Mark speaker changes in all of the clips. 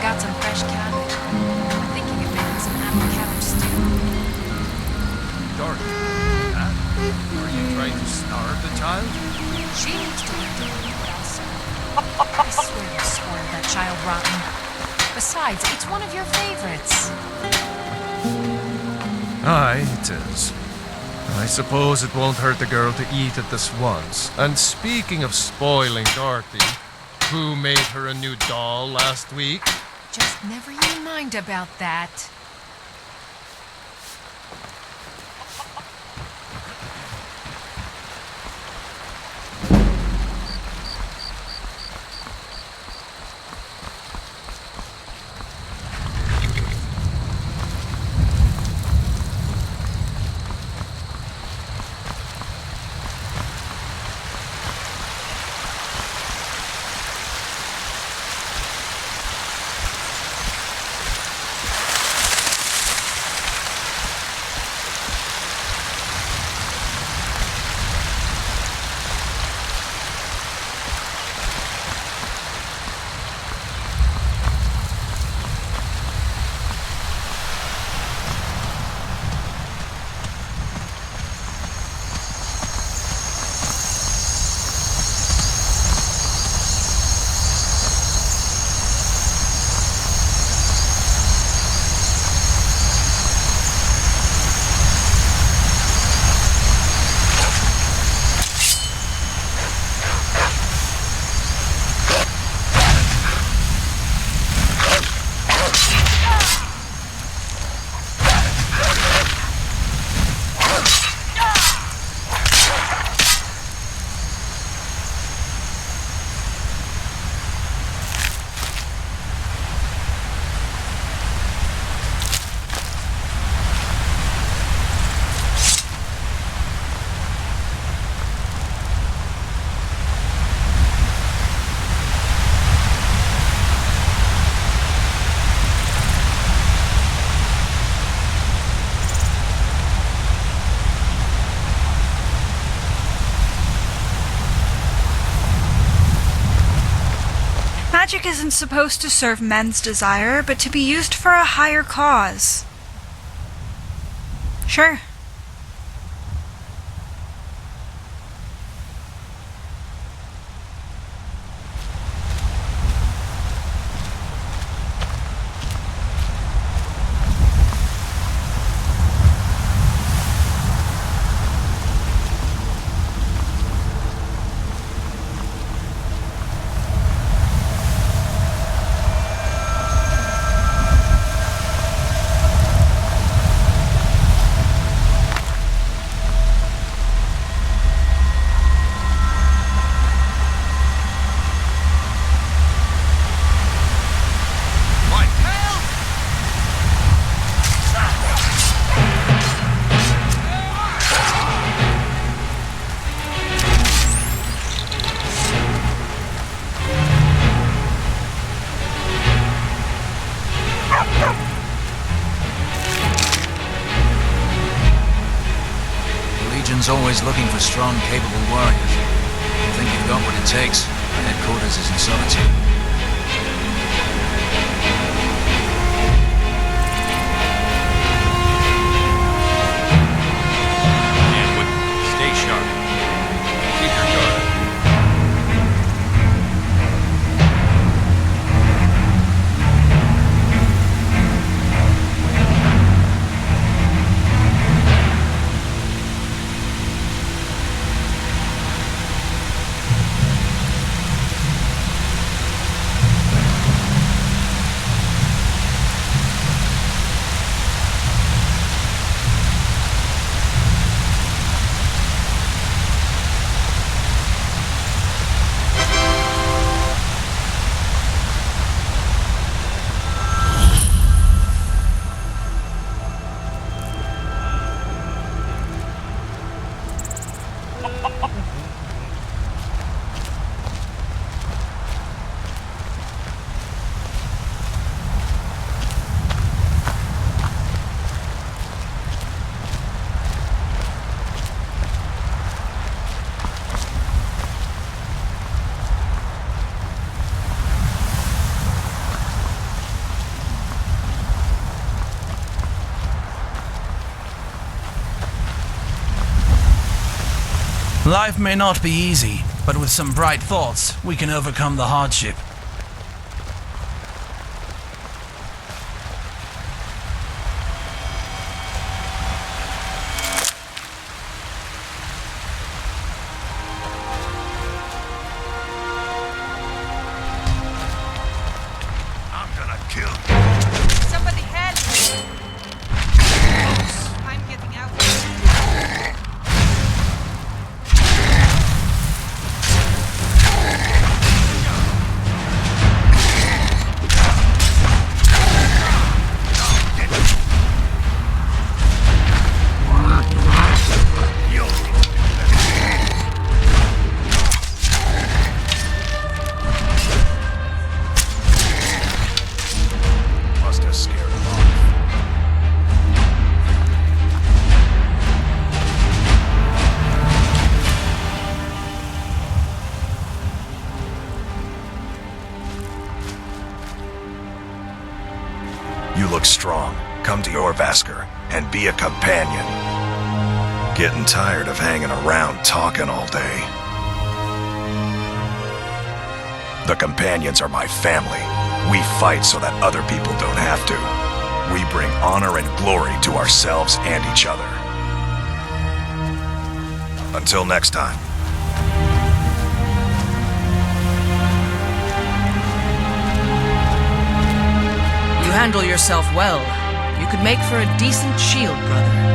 Speaker 1: I've got some fresh cabbage. I'm thinking of making some apple cabbage stew.
Speaker 2: Dorothy, are you trying to starve the child?
Speaker 1: She needs to learn to eat well, sir. I swear you spoiled that child rotten. Besides, it's one of your favorites.
Speaker 2: Aye, it is. I suppose it won't hurt the girl to eat it this once. And speaking of spoiling Dorothy, who made her a new doll last week?
Speaker 1: Just never you mind about that.
Speaker 3: Magic isn't supposed to serve men's desire, but to be used for a higher cause. Sure.
Speaker 4: Always looking for strong, capable warriors. I think you've got what it takes. Our headquarters is in Solitude.
Speaker 2: Stay sharp. Keep your guard up.
Speaker 5: Life may not be easy, but with some bright thoughts, we can overcome the hardship.
Speaker 6: I'm gonna kill you.
Speaker 3: Somebody help! I'm getting out.
Speaker 6: Must have scared him off. You look strong. Come to Jorvaskr and be a companion. Getting tired of hanging around talking all day. The companions are my family. We fight so that other people don't have to. We bring honor and glory to ourselves and each other. Until next time.
Speaker 7: You handle yourself well. You could make for a decent shield, brother.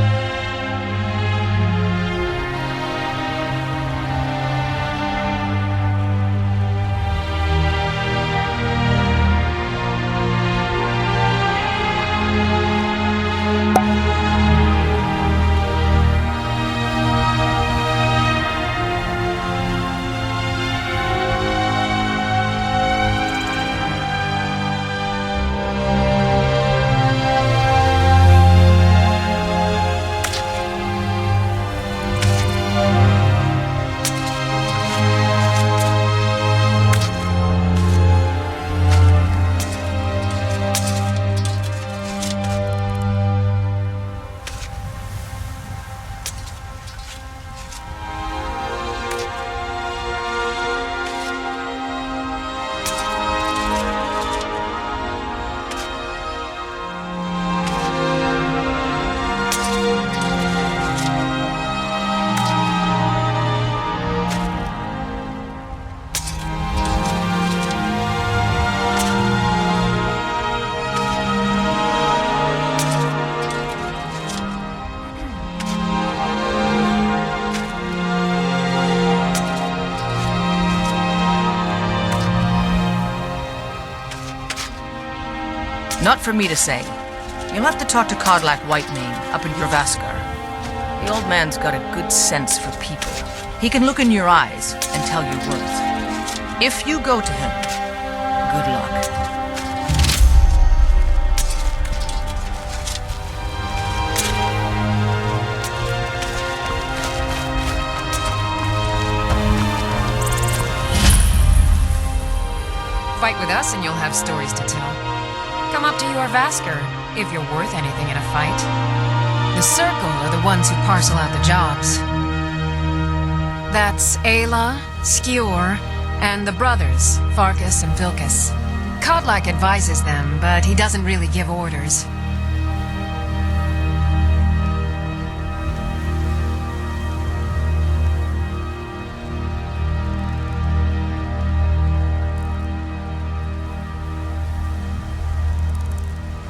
Speaker 7: Not for me to say. You'll have to talk to Codlac Whitemane up in Jorvaskr. The old man's got a good sense for people. He can look in your eyes and tell your worth. If you go to him, good luck.
Speaker 1: Fight with us and you'll have stories to tell. Come up to Jorvaskr, if you're worth anything in a fight. The Circle are the ones who parcel out the jobs. That's Ayla, Skjor, and the brothers, Farkas and Vilkas. Codlac advises them, but he doesn't really give orders.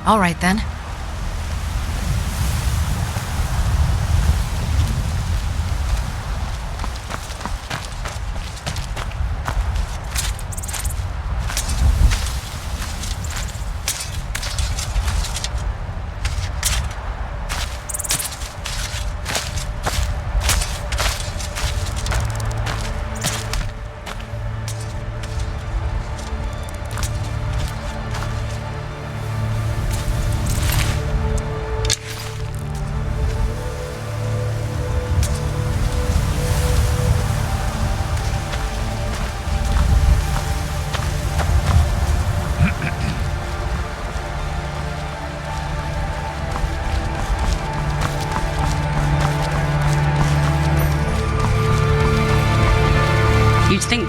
Speaker 1: All right, then.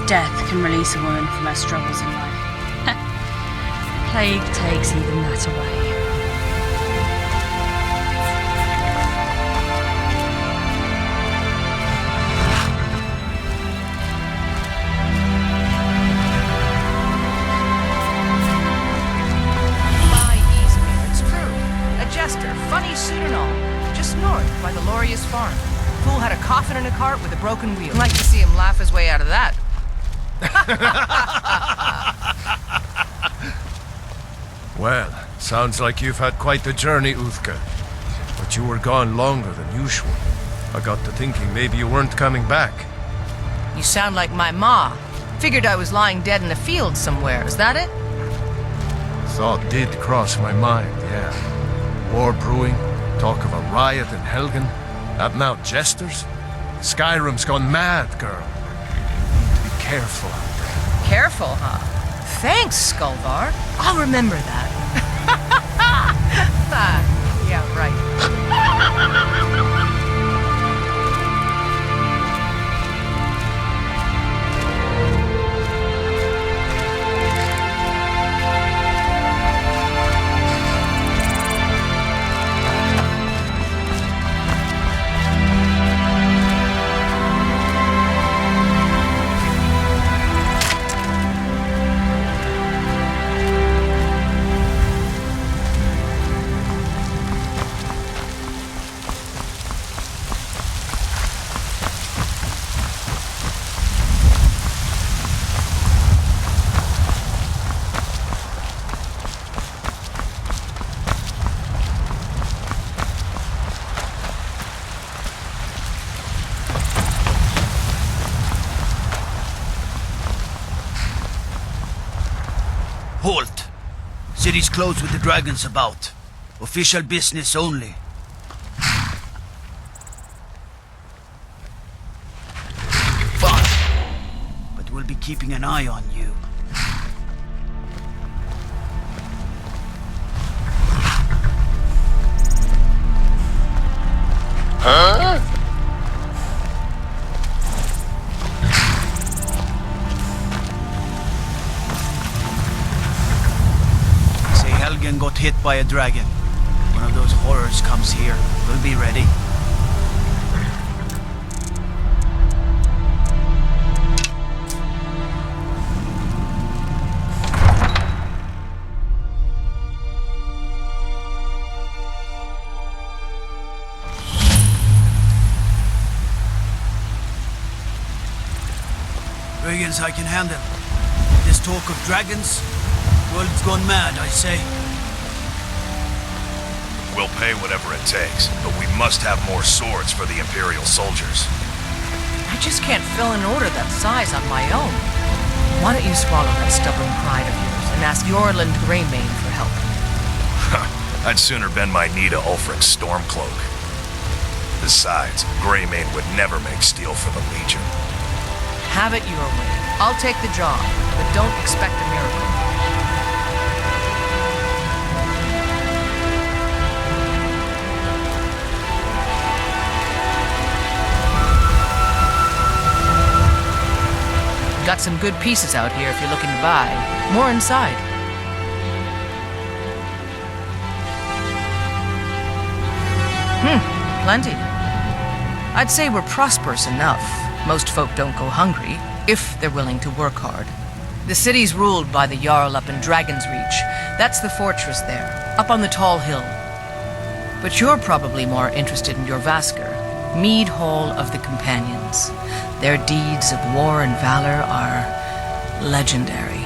Speaker 8: death can release a woman from her struggles in life. Plague takes even that away.
Speaker 7: Funny suit and all, just north by the Laurius farm. Fool had a coffin in a cart with a broken wheel. I'd like to see him laugh his way out of that.
Speaker 2: Well, sounds like you've had quite the journey, Uthka. But you were gone longer than usual. I got to thinking maybe you weren't coming back.
Speaker 7: You sound like my ma. Figured I was lying dead in a field somewhere, is that it?
Speaker 2: Thought did cross my mind, yeah. War brewing, talk of a riot in Helgen, at Mount Jesters. Skyrim's gone mad, girl. Need to be careful out there.
Speaker 7: Careful, huh? Thanks, Skullvar. I'll remember that. Yeah, right.
Speaker 9: Halt! City's closed with the dragons about. Official business only. Fine. But we'll be keeping an eye on you.
Speaker 2: Huh?
Speaker 9: Helgen got hit by a dragon. One of those horrors comes here. We'll be ready. Dragons I can handle. This talk of dragons, world's gone mad, I say.
Speaker 6: We'll pay whatever it takes, but we must have more swords for the Imperial soldiers.
Speaker 7: I just can't fill an order that size on my own. Why don't you swallow that stubborn pride of yours and ask Yorland Greymane for help?
Speaker 6: I'd sooner bend my knee to Ulfric's Stormcloak. Besides, Greymane would never make steel for the Legion.
Speaker 7: Have it your way. I'll take the job, but don't expect a miracle. Got some good pieces out here if you're looking to buy. More inside. Plenty. I'd say we're prosperous enough. Most folk don't go hungry, if they're willing to work hard. The city's ruled by the Jarl up in Dragon's Reach. That's the fortress there, up on the tall hill. But you're probably more interested in your Vasker, Mead Hall of the Companions. Their deeds of war and valor are legendary.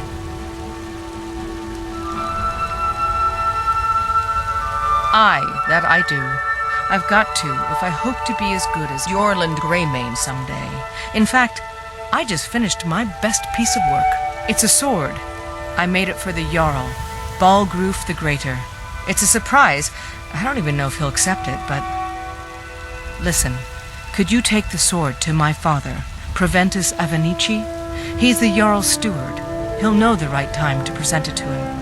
Speaker 7: Aye, that I do. I've got to, if I hope to be as good as Yorland Greymane someday. In fact, I just finished my best piece of work. It's a sword. I made it for the Jarl, Balguuf the Greater. It's a surprise. I don't even know if he'll accept it, but... Listen, could you take the sword to my father, Proventus Avenici? He's the Jarl's steward. He'll know the right time to present it to him.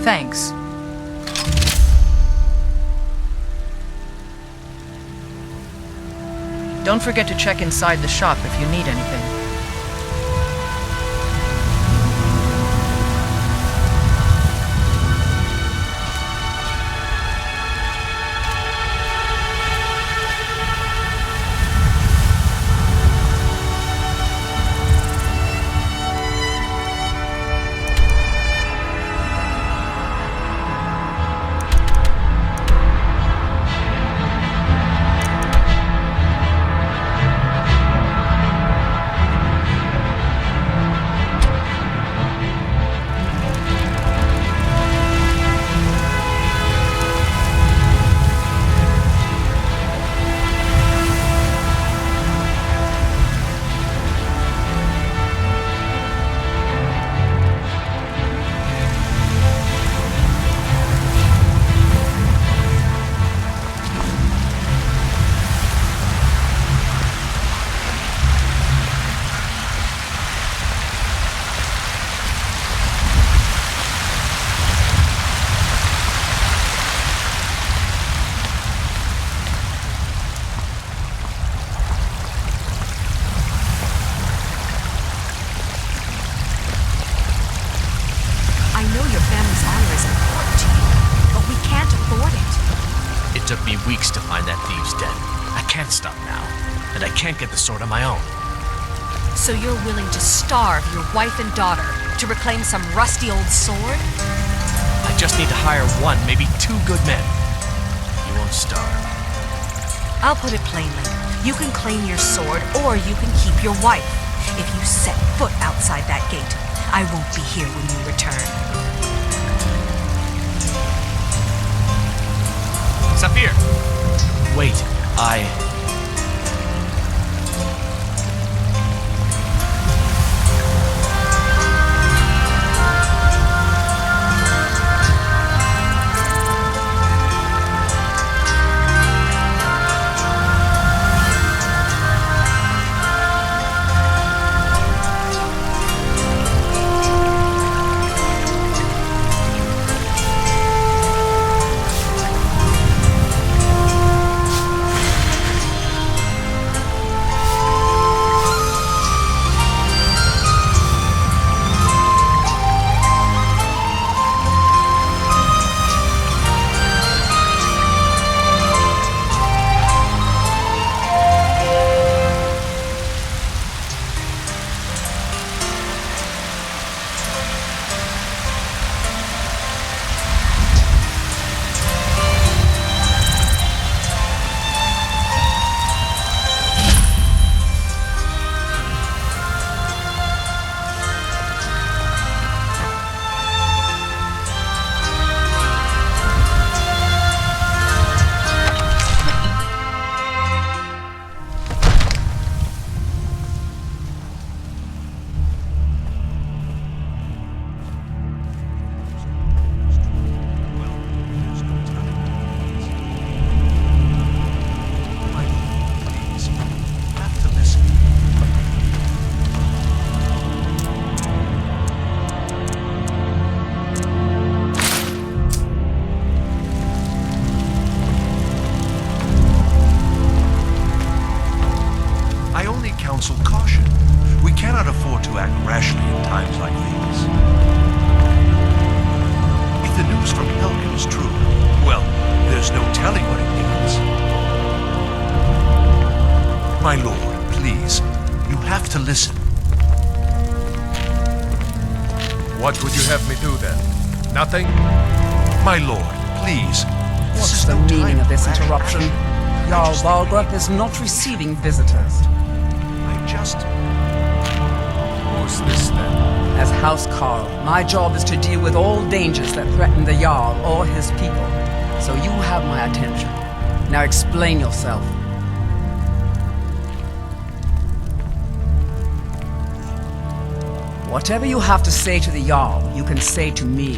Speaker 7: Thanks. Don't forget to check inside the shop if you need anything.
Speaker 10: Weeks to find that thieves' den. I can't stop now, and I can't get the sword on my own.
Speaker 11: So you're willing to starve your wife and daughter to reclaim some rusty old sword?
Speaker 10: I just need to hire one, maybe two good men. You won't starve.
Speaker 11: I'll put it plainly. You can claim your sword, or you can keep your wife. If you set foot outside that gate, I won't be here when you return.
Speaker 10: Saphir! Wait,
Speaker 2: My lord, please. You have to listen. What would you have me do then? Nothing? My lord, please.
Speaker 12: What's the meaning of this interruption? Jarl Balguuf is not receiving visitors.
Speaker 2: What's this then?
Speaker 12: As House Carl, my job is to deal with all dangers that threaten the Jarl or his people. So you have my attention. Now explain yourself. Whatever you have to say to the Jarl, you can say to me.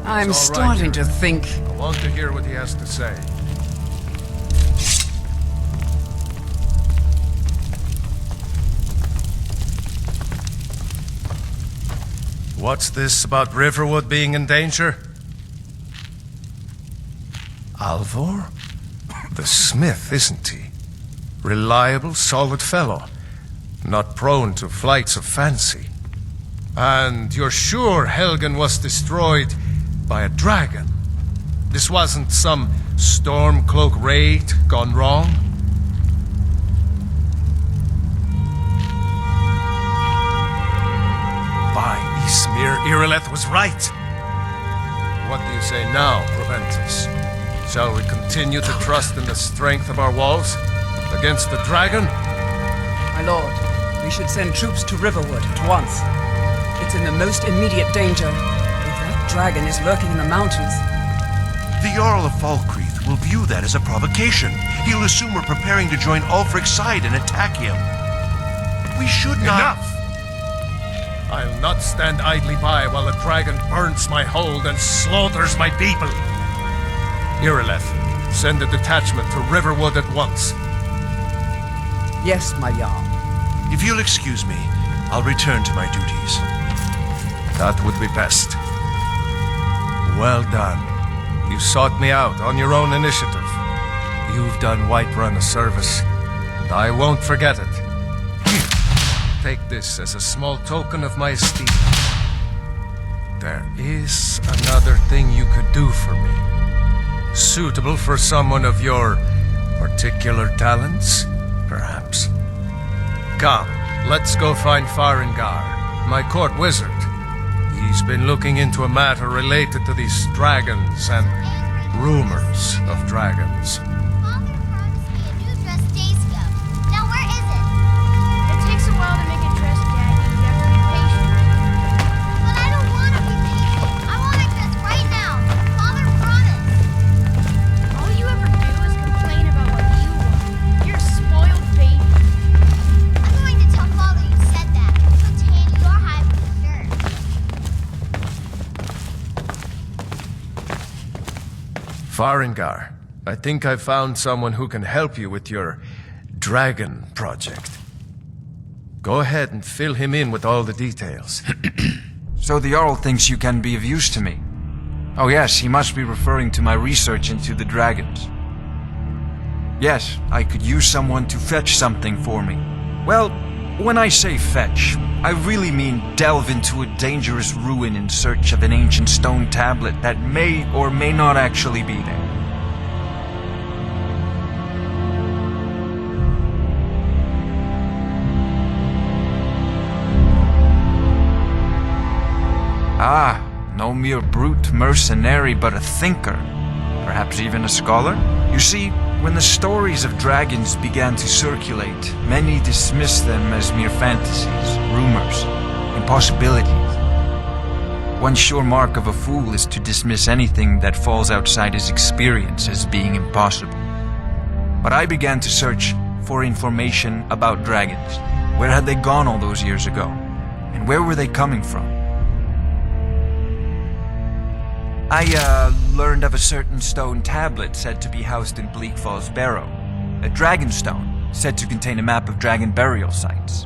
Speaker 12: I'm starting to think...
Speaker 2: I want to hear what he has to say. What's this about Riverwood being in danger? Alvor? The smith, isn't he? Reliable, solid fellow. Not prone to flights of fancy. And you're sure Helgen was destroyed by a dragon? This wasn't some Stormcloak raid gone wrong? By Ismir, Irileth was right. What do you say now, Proventus? Shall we continue to trust in the strength of our walls against the dragon?
Speaker 12: My lord, we should send troops to Riverwood at once. It's in the most immediate danger. If that dragon is lurking in the mountains...
Speaker 13: The Jarl of Falkreath will view that as a provocation. He'll assume we're preparing to join Ulfric's side and attack him. We should not...
Speaker 2: Enough! I'll not stand idly by while the dragon burns my hold and slaughters my people. Irileth, send a detachment to Riverwood at once.
Speaker 12: Yes, my Jarl.
Speaker 13: If you'll excuse me, I'll return to my duties.
Speaker 2: That would be best. Well done. You sought me out on your own initiative. You've done Whiterun a service, and I won't forget it. Take this as a small token of my esteem. There is another thing you could do for me. Suitable for someone of your particular talents, perhaps. Come, let's go find Farengar, my court wizard. He's been looking into a matter related to these dragons and rumors of dragons.
Speaker 14: Father promised me a new dress days ago. Now where is it? It takes a while to make a dress, Daddy. You have to be patient. But I don't want to be patient. I want a dress right now. Father promised. All you ever do is complain about what you want. You're a spoiled baby. I'm going to tell Father you said that. So tan your hide for sure.
Speaker 2: Farengar, I think I've found someone who can help you with your dragon project. Go ahead and fill him in with all the details.
Speaker 15: So the Jarl thinks you can be of use to me. Oh yes, he must be referring to my research into the dragons. Yes, I could use someone to fetch something for me. Well, when I say fetch, I really mean delve into a dangerous ruin in search of an ancient stone tablet that may or may not actually be there. Ah, no mere brute mercenary, but a thinker. Perhaps even a scholar? You see, when the stories of dragons began to circulate, many dismissed them as mere fantasies, rumors, impossibilities. One sure mark of a fool is to dismiss anything that falls outside his experience as being impossible. But I began to search for information about dragons. Where had they gone all those years ago? And where were they coming from? I learned of a certain stone tablet said to be housed in Bleak Falls Barrow. A dragon stone said to contain a map of dragon burial sites.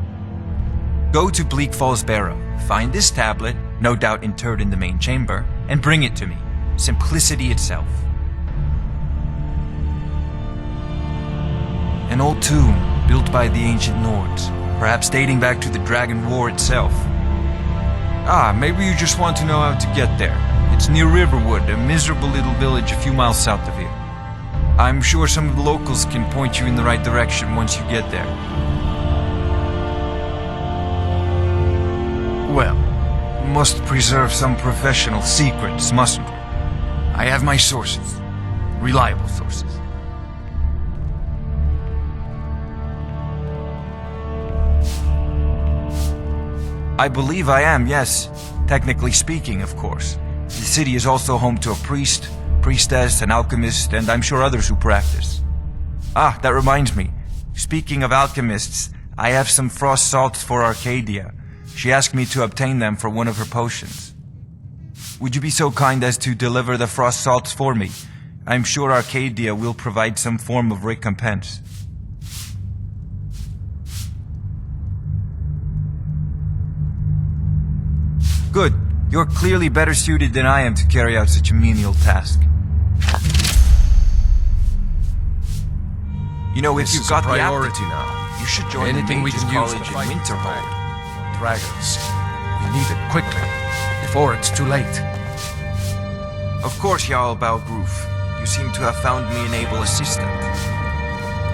Speaker 15: Go to Bleak Falls Barrow, find this tablet, no doubt interred in the main chamber, and bring it to me. Simplicity itself. An old tomb built by the ancient Nords, perhaps dating back to the Dragon War itself. Ah, maybe you just want to know how to get there. It's near Riverwood, a miserable little village a few miles south of here. I'm sure some of the locals can point you in the right direction once you get there. Well, must preserve some professional secrets, mustn't we? I have my sources. Reliable sources. I believe I am, yes. Technically speaking, of course. The city is also home to a priest, priestess, an alchemist, and I'm sure others who practice. Ah, that reminds me. Speaking of alchemists, I have some frost salts for Arcadia. She asked me to obtain them for one of her potions. Would you be so kind as to deliver the frost salts for me? I'm sure Arcadia will provide some form of recompense. Good. You're clearly better suited than I am to carry out such a menial task. You know, if
Speaker 2: This
Speaker 15: you've
Speaker 2: is
Speaker 15: got
Speaker 2: a
Speaker 15: the
Speaker 2: priority
Speaker 15: aptitude,
Speaker 2: now.
Speaker 15: you should join
Speaker 2: Anything
Speaker 15: the
Speaker 2: we
Speaker 15: Mages
Speaker 2: can use
Speaker 15: College
Speaker 2: to
Speaker 15: in
Speaker 2: fight
Speaker 15: Winterhold.
Speaker 2: dragons. We need it quickly, before it's too late.
Speaker 15: Of course, Jarl Balguuf. You seem to have found me an able assistant.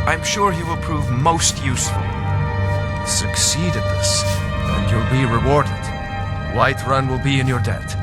Speaker 15: I'm sure he will prove most useful.
Speaker 2: Succeed at this, and you'll be rewarded. Whiterun will be in your debt.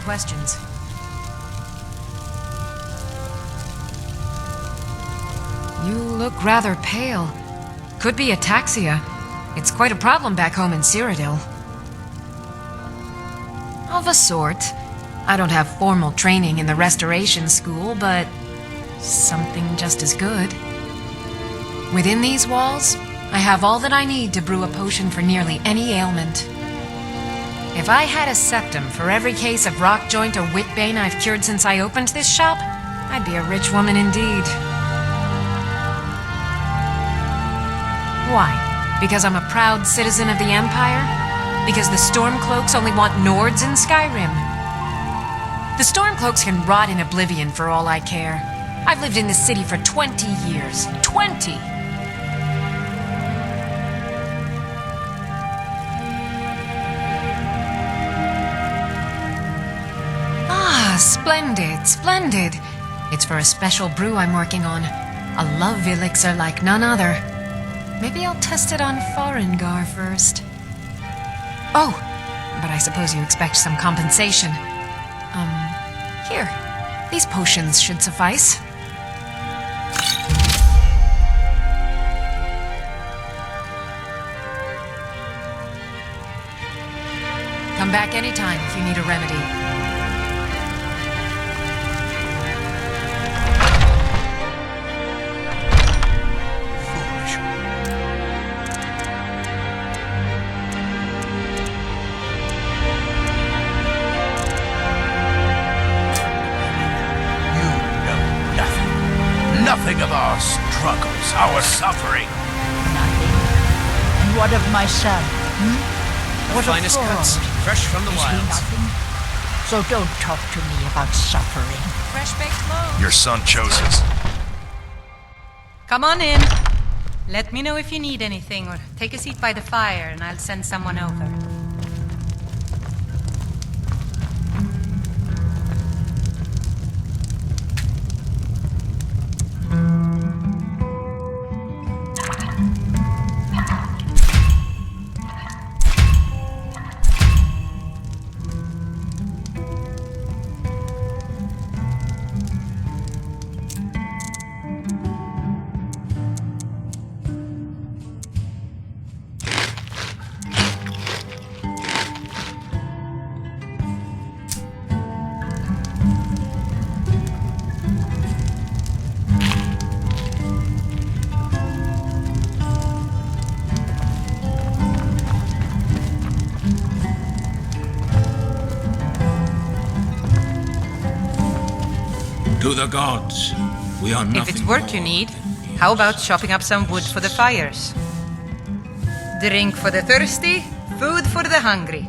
Speaker 1: Questions. You look rather pale. Could be ataxia. It's quite a problem back home in Cyrodiil. Of a sort. I don't have formal training in the restoration school, but something just as good. Within these walls, I have all that I need to brew a potion for nearly any ailment. If I had a septum for every case of rock joint or whitbane I've cured since I opened this shop, I'd be a rich woman indeed. Why? Because I'm a proud citizen of the Empire? Because the Stormcloaks only want Nords in Skyrim? The Stormcloaks can rot in oblivion for all I care. I've lived in this city for 20 years. 20! Splendid, splendid. It's for a special brew I'm working on. A love elixir like none other. Maybe I'll test it on Farengar first. Oh, but I suppose you expect some compensation. Here. These potions should suffice. Come back anytime if you need a remedy.
Speaker 9: Nothing of our struggles, our suffering.
Speaker 16: Nothing. And what of my son? What of
Speaker 10: Finest cuts,
Speaker 16: Thorald?
Speaker 10: fresh from the
Speaker 16: Is he
Speaker 10: wilds.
Speaker 16: nothing? So don't talk to me about suffering.
Speaker 1: Fresh baked loaves.
Speaker 6: Your son chose his.
Speaker 17: Come on in. Let me know if you need anything, or take a seat by the fire and I'll send someone over.
Speaker 4: To the gods. We are nothing.
Speaker 17: If it's work you need, how about chopping up some wood for the fires? Drink for the thirsty, food for the hungry.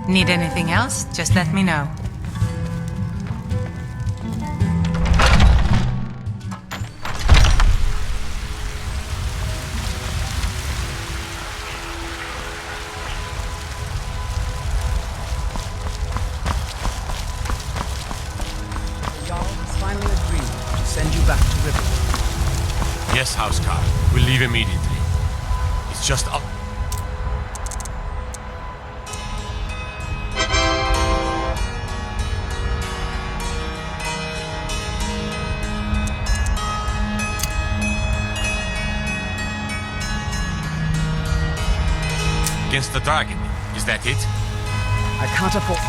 Speaker 17: Need anything else? Just let me know.
Speaker 12: Jarl has finally agreed to send you back to Riverwood.
Speaker 2: Yes, Housecarl. We'll leave immediately. It's just up. Against the dragon, is that it?
Speaker 12: I can't afford...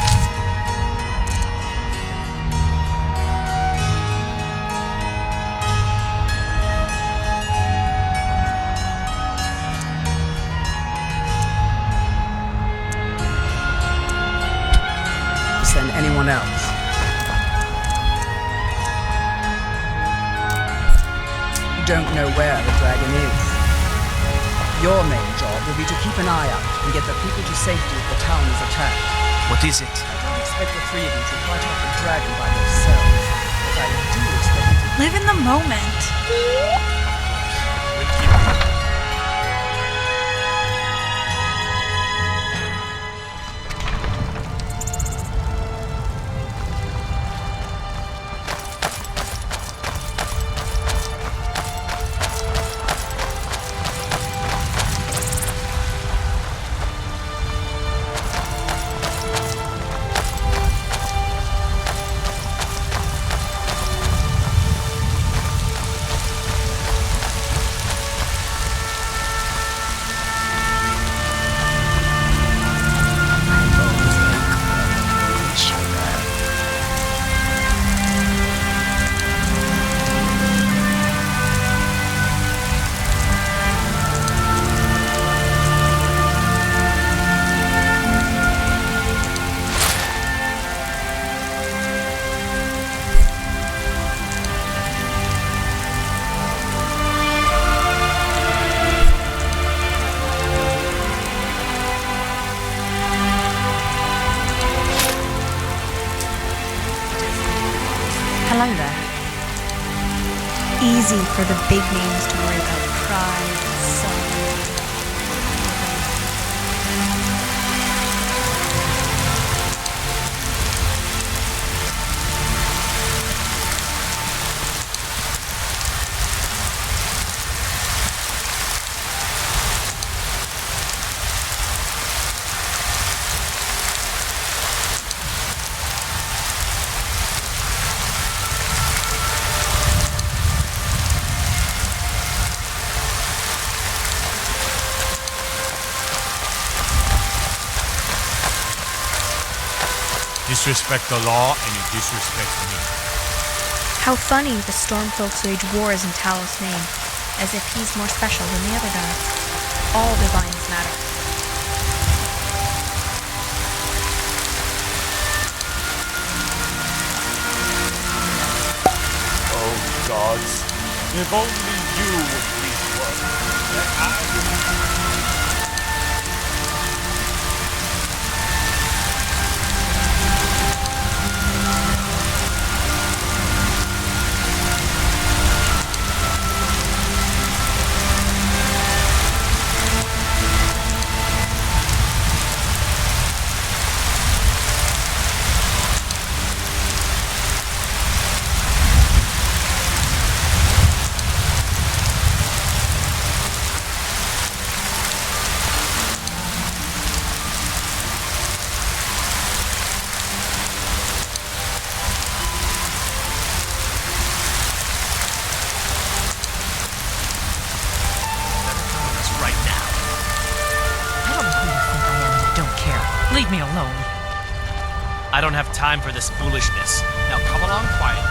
Speaker 12: send anyone else. You don't know where the dragon is. Your main job will be to keep an eye out and get the people to safety if the town is attacked.
Speaker 4: What is it?
Speaker 12: I don't expect the three of you to fight off the dragon by yourselves, but I do expect you to
Speaker 3: Live in the moment.
Speaker 11: Hello there. Easy for the big names to worry about pride and sorrow.
Speaker 2: Disrespect the law and you disrespect me.
Speaker 11: How funny the Stormfolks wage wars in Talos' name, as if he's more special than the other gods. All divines matter.
Speaker 18: Oh, gods. If only you would please work, then I would...
Speaker 1: Leave me alone.
Speaker 10: I don't have time for this foolishness. Now come along quietly.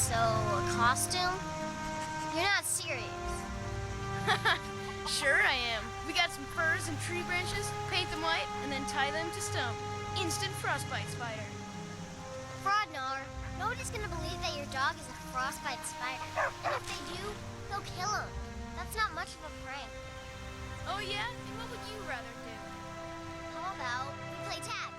Speaker 14: So, a costume? You're not serious.
Speaker 19: Sure I am. We got some furs and tree branches, paint them white, and then tie them to stump. Instant frostbite spider.
Speaker 14: Fraudnar, nobody's gonna believe that your dog is a frostbite spider. And if they do, they'll kill him. That's not much of a prank.
Speaker 19: Oh yeah? And what would you rather do?
Speaker 14: How about we play tag?